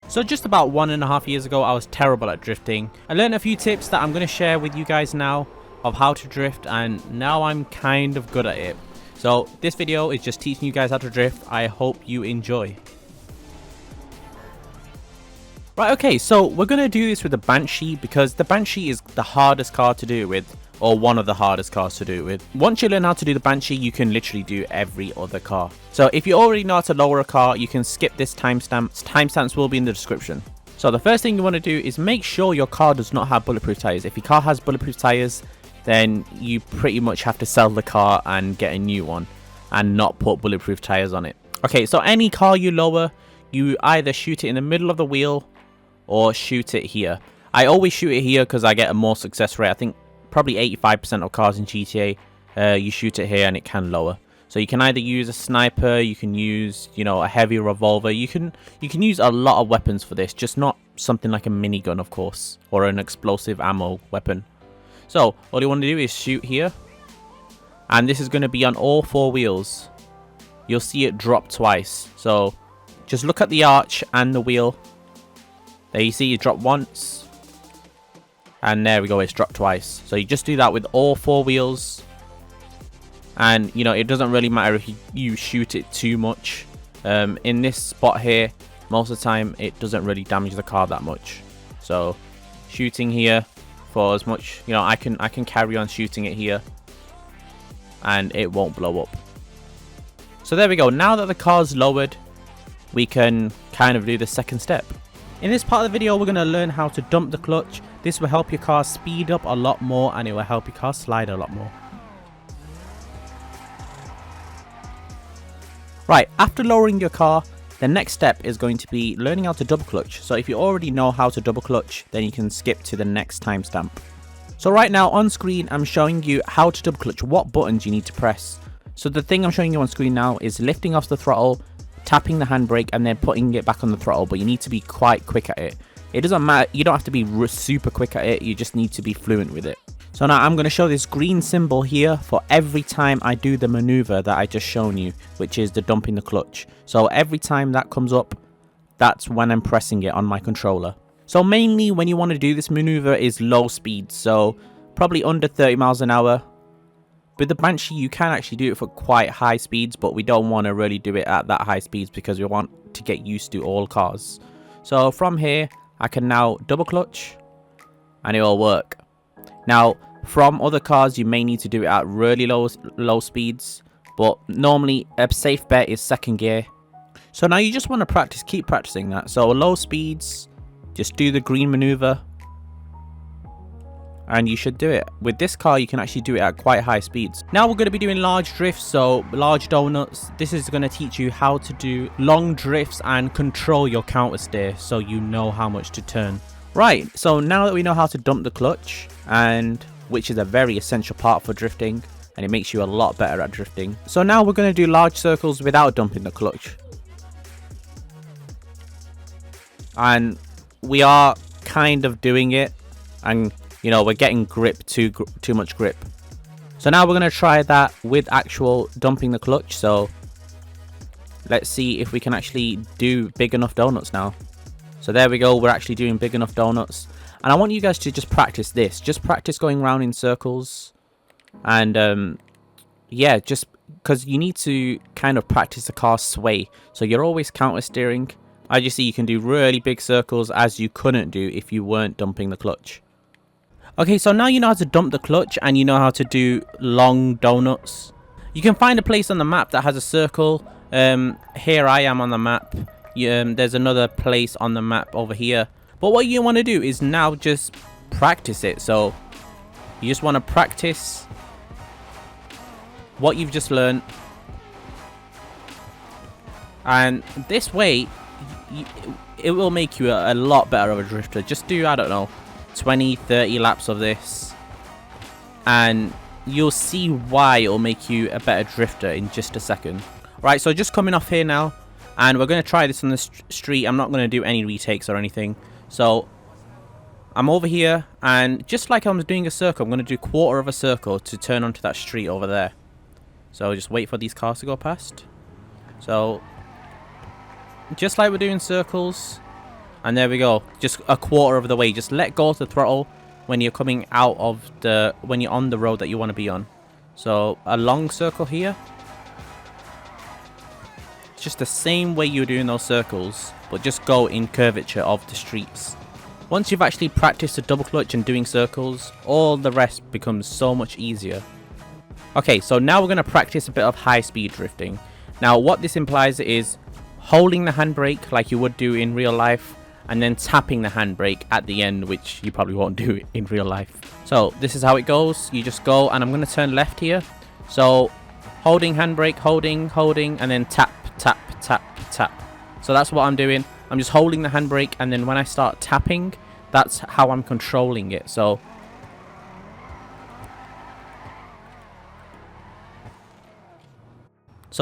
So just about 1.5 years ago, I was terrible at drifting. I learned a few tips that I'm going to share with you guys now of how to drift, and now I'm kind of good at it. So this video is just teaching you guys how to drift. I hope you enjoy. Right, okay, so we're going to do this with the Banshee because the Banshee is the hardest car to do it with, or one of the hardest cars to do it with. Once you learn how to do the Banshee, you can literally do every other car. So if you already know how to lower a car, you can skip this timestamp. Timestamps will be in the description. So the first thing you want to do is make sure your car does not have bulletproof tires. If your car has bulletproof tires, then you pretty much have to sell the car and get a new one and not put bulletproof tires on it. Okay, so any car you lower, you either shoot it in the middle of the wheel or shoot it here. I always shoot it here because I get a more success rate. I think probably 85% of cars in GTA, you shoot it here and it can lower. So you can either use a sniper, you can use, you know, a heavy revolver. You can use a lot of weapons for this, just not something like a minigun, of course, or an explosive ammo weapon. So all you want to do is shoot here, and this is going to be on all four wheels. You'll see it drop twice. So just look at the arch and the wheel. There you see it drop once, and there we go, it's dropped twice. So you just do that with all four wheels, and you know, it doesn't really matter if you shoot it too much. In this spot here, most of the time it doesn't really damage the car that much. So shooting here for as much, you know, I can carry on shooting it here and it won't blow up. So there we go. Now that the car's lowered, we can kind of do the second step. In this part of the video, we're going to learn how to dump the clutch. This will help your car speed up a lot more, and it will help your car slide a lot more. Right, after lowering your car, the next step is going to be learning how to double clutch. So if you already know how to double clutch, then you can skip to the next timestamp. So right now on screen, I'm showing you how to double clutch, what buttons you need to press. So the thing I'm showing you on screen now is lifting off the throttle, tapping the handbrake, and then putting it back on the throttle, but you need to be quite quick at it. It doesn't matter, you don't have to be super quick at it, you just need to be fluent with it. So now I'm going to show this green symbol here for every time I do the maneuver that I just shown you, which is the dumping the clutch. So every time that comes up, that's when I'm pressing it on my controller. So mainly when you want to do this maneuver is low speed, so probably under 30 miles an hour. With the Banshee, you can actually do it for quite high speeds, but we don't want to really do it at that high speeds because we want to get used to all cars. So from here, I can now double clutch and it will work. Now, from other cars, you may need to do it at really low speeds, but normally a safe bet is second gear. So now you just want to practice, keep practicing that. So low speeds, just do the green maneuver, and you should do it. With this car, you can actually do it at quite high speeds. Now we're going to be doing large drifts, so large donuts. This is going to teach you how to do long drifts and control your counter steer so you know how much to turn. Right, so now that we know how to dump the clutch, and which is a very essential part for drifting, and it makes you a lot better at drifting. So now we're going to do large circles without dumping the clutch. And we are kind of doing it, and you know, we're getting grip, too much grip. So now we're going to try that with actual dumping the clutch. So let's see if we can actually do big enough donuts now. So there we go, we're actually doing big enough donuts. And I want you guys to just practice this. Just practice going around in circles. And yeah, just because you need to kind of practice the car sway. So you're always counter steering. As you see, you can do really big circles as you couldn't do if you weren't dumping the clutch. Okay, so now you know how to dump the clutch and you know how to do long donuts. You can find a place on the map that has a circle. Here I am on the map. There's another place on the map over here. But what you want to do is now just practice it. So you just want to practice what you've just learned. And this way, it will make you a lot better of a drifter. Just do, I don't know, 20-30 laps of this, and you'll see why it'll make you a better drifter in just a second. Right, so just coming off here now, and we're going to try this on the street. I'm not going to do any retakes or anything. So I'm over here, and just like I'm doing a circle, I'm going to do quarter of a circle to turn onto that street over there. So just wait for these cars to go past. So just like we're doing circles, And there we go. Just a quarter of the way. Just let go of the throttle when you're coming out of the... when you're on the road that you want to be on. So, a long circle here. It's just the same way you're doing those circles, but just go in curvature of the streets. Once you've actually practiced a double clutch and doing circles, all the rest becomes so much easier. Okay, so now we're going to practice a bit of high-speed drifting. Now, what this implies is holding the handbrake like you would do in real life, and then tapping the handbrake at the end, which you probably won't do in real life. So this is how it goes. You just go, and I'm going to turn left here. So holding handbrake, holding, and then tap, tap, tap, tap. So that's what I'm doing. I'm just holding the handbrake, and then when I start tapping, that's how I'm controlling it. So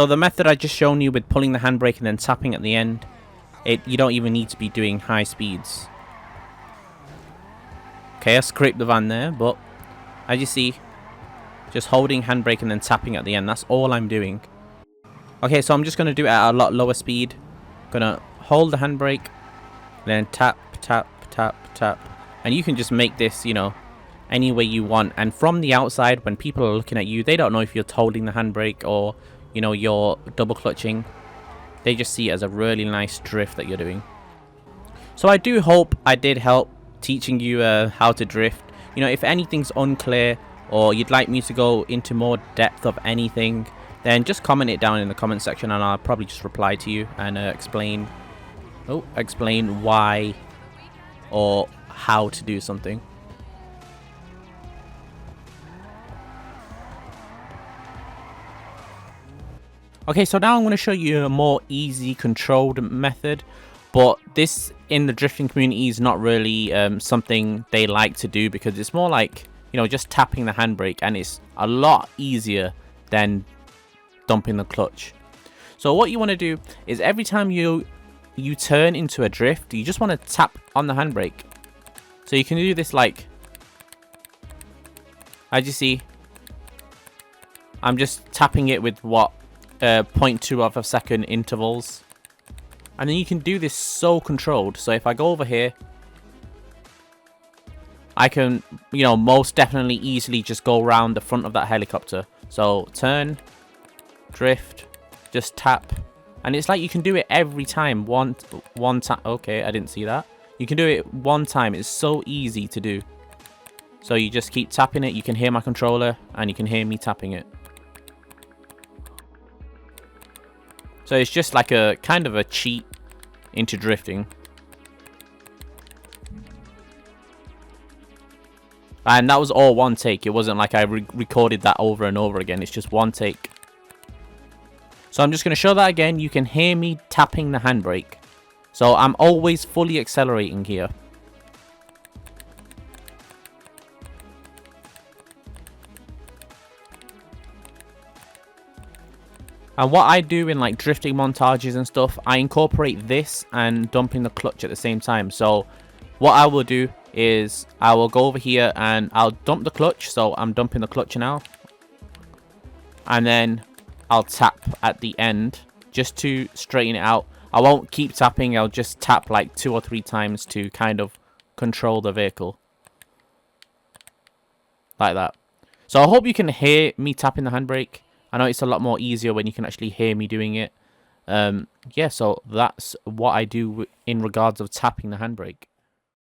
the method I just shown you with pulling the handbrake and then tapping at the end, you don't even need to be doing high speeds. Okay, I scraped the van there, but as you see, just holding handbrake and then tapping at the end, that's all I'm doing. Okay, so I'm just going to do it at a lot lower speed. Gonna hold the handbrake, then tap, tap, tap, tap. And you can just make this, you know, any way you want. And from the outside, when people are looking at you, they don't know if you're holding the handbrake or, you know, you're double clutching. They just see it as a really nice drift that you're doing. So I do hope I did help teaching you how to drift. You know, if anything's unclear or you'd like me to go into more depth of anything, then just comment it down in the comment section and I'll probably just reply to you and explain why or how to do something. Okay, so now I'm going to show you a more easy controlled method, but this in the drifting community is not really something they like to do because it's more like, you know, just tapping the handbrake, and it's a lot easier than dumping the clutch. So what you want to do is every time you turn into a drift, you just want to tap on the handbrake. So you can do this like, as you see, I'm just tapping it with what 0.2 of a second intervals, and then you can do this so controlled. So if I go over here, I can, you know, most definitely easily just go around the front of that helicopter. So turn, drift, just tap, and it's like you can do it every time. One time. Okay, I didn't see that. You can do it one time. It's so easy to do. So you just keep tapping it. You can hear my controller and you can hear me tapping it. So it's just like a kind of a cheat into drifting. And that was all one take. It wasn't like I recorded that over and over again. It's just one take. So I'm just going to show that again. You can hear me tapping the handbrake. So I'm always fully accelerating here. And what I do in like drifting montages and stuff, I incorporate this and dumping the clutch at the same time. So what I will do is I will go over here and I'll dump the clutch. So I'm dumping the clutch now. And then I'll tap at the end just to straighten it out. I won't keep tapping. I'll just tap like 2 or 3 times to kind of control the vehicle. Like that. So I hope you can hear me tapping the handbrake. I know it's a lot more easier when you can actually hear me doing it. Yeah, so that's what I do in regards of tapping the handbrake.